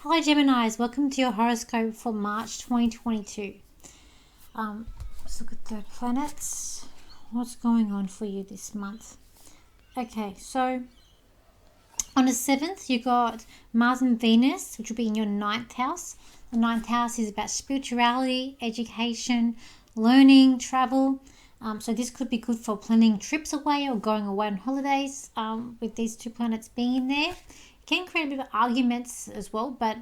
Hello Geminis, welcome to your horoscope for March 2022. Let's look at the planets. What's going on for you this month? Okay, so on the 7th you got Mars and Venus, which will be in your 9th house. The 9th house is about spirituality, education, learning, travel. So this could be good for planning trips away or going away on holidays with these two planets being in there. It can create a bit of arguments as well, but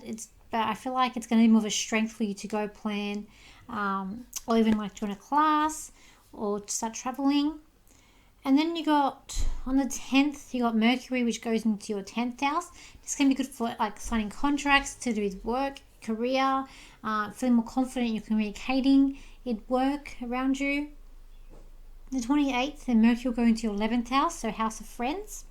I feel like it's going to be more of a strength for you to go plan or even like join a class or to start traveling. And then you got, on the 10th, you got Mercury, which goes into your 10th house. This can be good for like signing contracts to do with work, career, feeling more confident in your communicating at work around you. The 28th, then Mercury will go into your 11th house, so house of friends.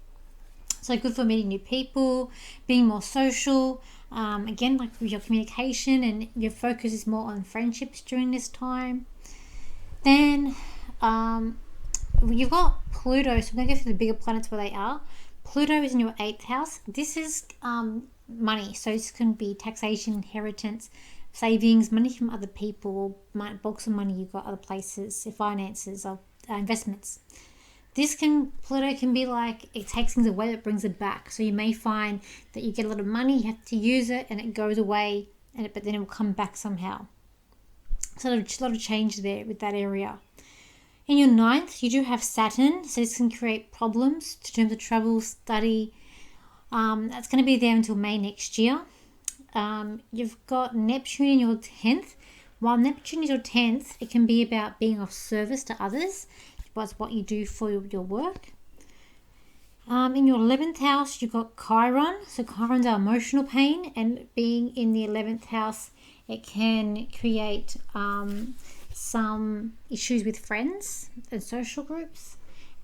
So good for meeting new people, being more social. Again, like with your communication, and your focus is more on friendships during this time. Then you've got Pluto, so I'm going to go through the bigger planets where they are. Pluto is in your 8th house. This is money, so this can be taxation, inheritance, savings, money from other people, bulks of money you've got other places, finances, or investments. Pluto can be like, it takes things away but brings it back. So you may find that you get a lot of money, you have to use it, and it goes away, but then it will come back somehow. So there's a lot of change there with that area. In your 9th, you do have Saturn, so this can create problems in terms of travel, study. That's going to be there until May next year. You've got Neptune in your 10th. While Neptune is your 10th, it can be about being of service to others. That's what you do for your work. In your 11th house, you've got Chiron. So Chirons are emotional pain, and being in the 11th house, it can create some issues with friends and social groups.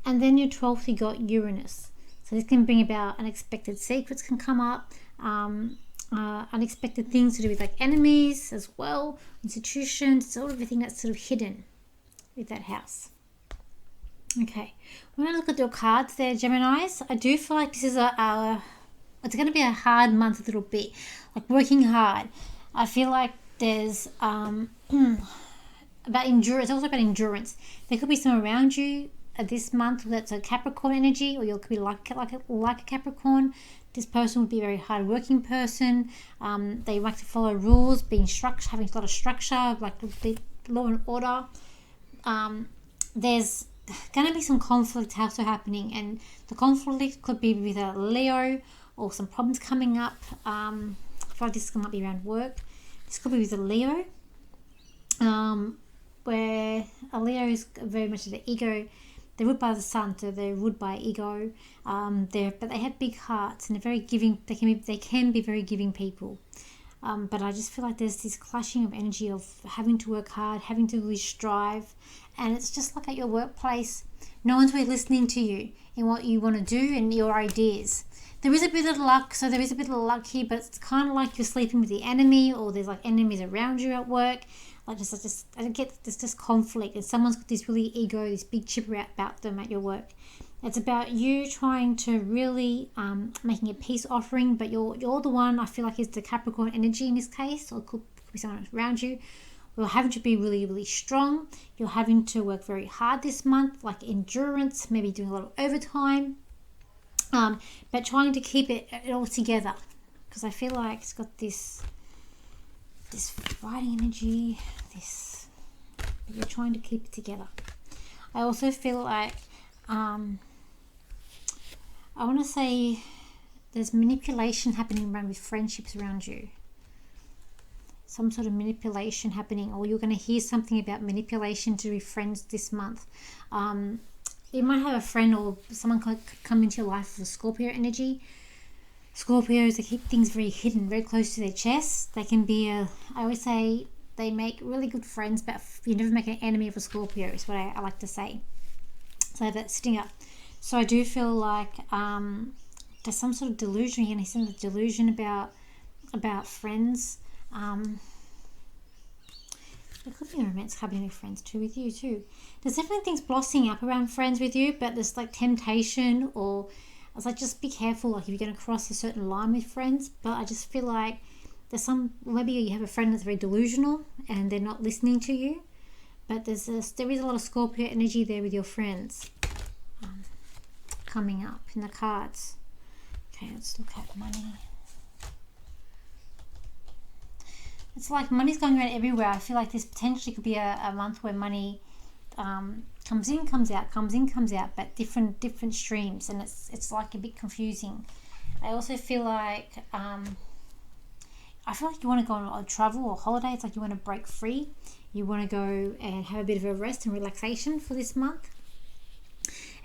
And then your 12th, you got Uranus. So this can bring about unexpected secrets can come up, unexpected things to do with like enemies as well, institutions, sort of everything that's sort of hidden with that house. Okay, when I look at your cards there, Geminis, I do feel like this is it's going to be a hard month a little bit, like working hard. I feel like there's about endurance, also about endurance. There could be some around you this month that's a Capricorn energy, or you could be like a Capricorn. This person would be a very hard-working person. They like to follow rules, being structured, having a lot of structure, like the law and order. There's going to be some conflict also happening, and the conflict could be with a Leo or some problems coming up. I feel like this might be around work. This could be with a Leo, where a Leo is very much the ego. They're ruled by the sun, so they're ruled by ego. But they have big hearts, and they're very giving. They can be very giving people. But I just feel like there's this clashing of energy of having to work hard, having to really strive, and it's just like at your workplace, no one's really listening to you in what you want to do and your ideas. There is a bit of luck, here, but it's kind of like you're sleeping with the enemy, or there's like enemies around you at work. Like I get there's just conflict, and someone's got this really ego, this big chip about them at your work. It's about you trying to really making a peace offering, but you're the one, I feel like, is the Capricorn energy in this case, or it could be someone around you. You're having to be really, really strong. You're having to work very hard this month, like endurance, maybe doing a lot of overtime, but trying to keep it all together, because I feel like it's got this fighting energy, but you're trying to keep it together. I also feel like I want to say there's manipulation happening around with friendships around you. Some sort of manipulation happening, or you're going to hear something about manipulation to be friends this month. You might have a friend or someone could come into your life with a Scorpio energy. Scorpios, they keep things very hidden, very close to their chest. They can be I always say they make really good friends, but you never make an enemy of a Scorpio, is what I like to say. So that's sitting up. So I do feel like there's some sort of delusion here, and some sort of delusion about friends. There could be romance happening with friends too, with you too. There's definitely things blossoming up around friends with you, but there's like temptation, or I was like, just be careful, like if you're going to cross a certain line with friends. But I just feel like there's some, maybe you have a friend that's very delusional and they're not listening to you, but there is a lot of Scorpio energy there with your friends coming up in the cards. Okay, let's look at money. It's like money's going around everywhere. I feel like this potentially could be a month where money comes in, comes out, comes in, comes out, but different streams, and it's like a bit confusing. I also feel like you want to go on a travel or holiday. It's like you want to break free. You want to go and have a bit of a rest and relaxation for this month.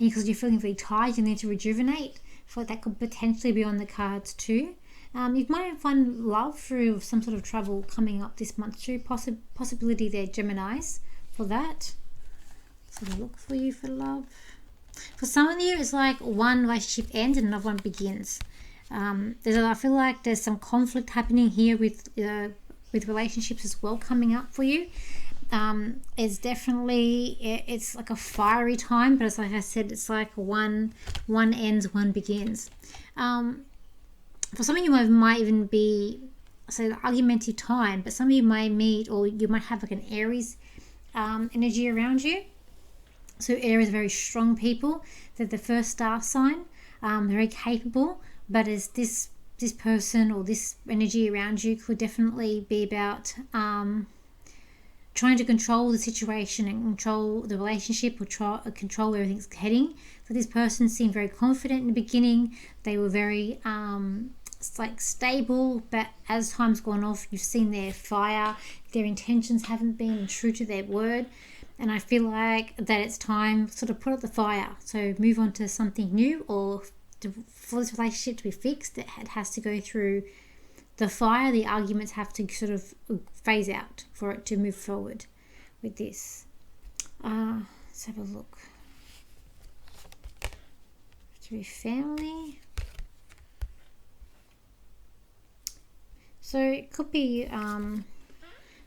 And because you're feeling really tired, you need to rejuvenate. I feel like that could potentially be on the cards too. You might find love through some sort of travel coming up this month too. Possibility there, Geminis, for that. So look for you for love. For some of you, it's like one relationship ends and another one begins. I feel like there's some conflict happening here with relationships as well coming up for you. It's like a fiery time, but it's like I said, it's like one ends, one begins. For some of you, might even be, an argumentative time, but some of you might meet, or you might have like an Aries energy around you. So Aries are very strong people. They're the first star sign. They're very capable, but as this person or this energy around you could definitely be about trying to control the situation and control the relationship, or control where everything's heading. So this person seemed very confident in the beginning. They were very stable, but as time's gone off, you've seen their fire. Their intentions haven't been true to their word, and I feel like that it's time to sort of put out the fire. So move on to something new, or for this relationship to be fixed, it has to go through the fire. The arguments have to sort of phase out for it to move forward with this. Let's have a look. To be family. So it could be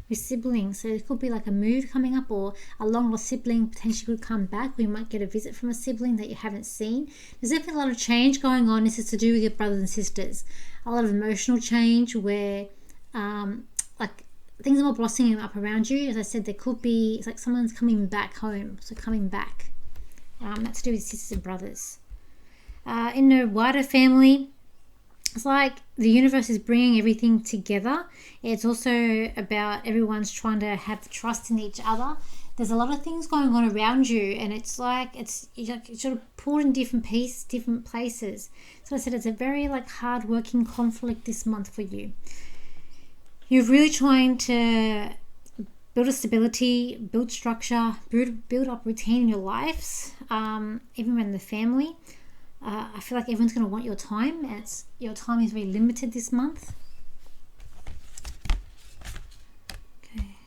with siblings. So it could be like a move coming up, or a long-lost sibling potentially could come back. We might get a visit from a sibling that you haven't seen. There's definitely a lot of change going on. This is to do with your brothers and sisters. A lot of emotional change where things are more blossoming up around you. As I said, there could be, it's like someone's coming back home. So coming back. That's to do with sisters and brothers. In the wider family, it's like the universe is bringing everything together. It's also about everyone's trying to have trust in each other. There's a lot of things going on around you, and it's sort of pulled in different places. So I said it's a very hard-working conflict this month for you. You're really trying to build a stability, build structure, build up routine in your lives, even when the family. I feel like everyone's going to want your time, and your time is very limited this month. Okay.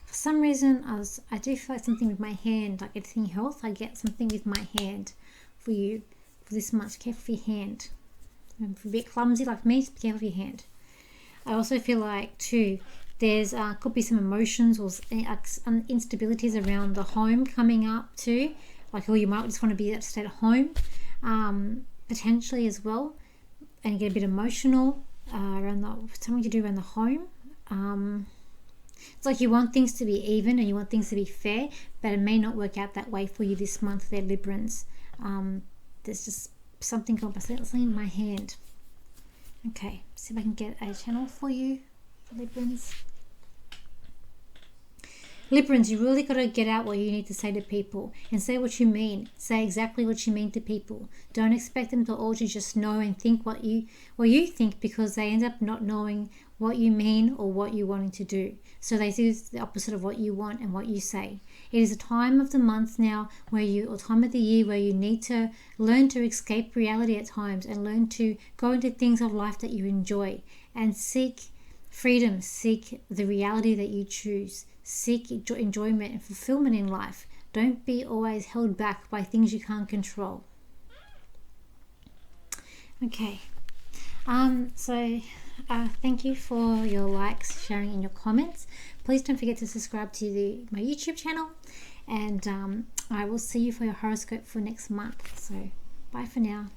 For some reason, I do feel like something with my hand, like anything health, I get something with my hand for you for this month. Careful for your hand. If you're a bit clumsy like me, just be careful for your hand. I also feel like too, there's could be some emotions or instabilities around the home coming up too. Or you might just want to be able to stay at home, potentially as well, and get a bit emotional around something to do around the home. It's like you want things to be even and you want things to be fair, but it may not work out that way for you this month. There, Librans. There's just something going on. Something in my hand. Okay, see if I can get a channel for you, Librans. Librans, you really got to get out what you need to say to people and say what you mean. Say exactly what you mean to people. Don't expect them to all just know and think what you think, because they end up not knowing what you mean or what you're wanting to do. So they do the opposite of what you want and what you say. It is a time of the month now or time of the year where you need to learn to escape reality at times and learn to go into things of life that you enjoy and seek freedom, seek the reality that you choose. Seek enjoyment and fulfillment in life. Don't be always held back by things you can't control. Okay. Thank you for your likes, sharing, and your comments. Please don't forget to subscribe to my YouTube channel, and I will see you for your horoscope for next month. So, bye for now.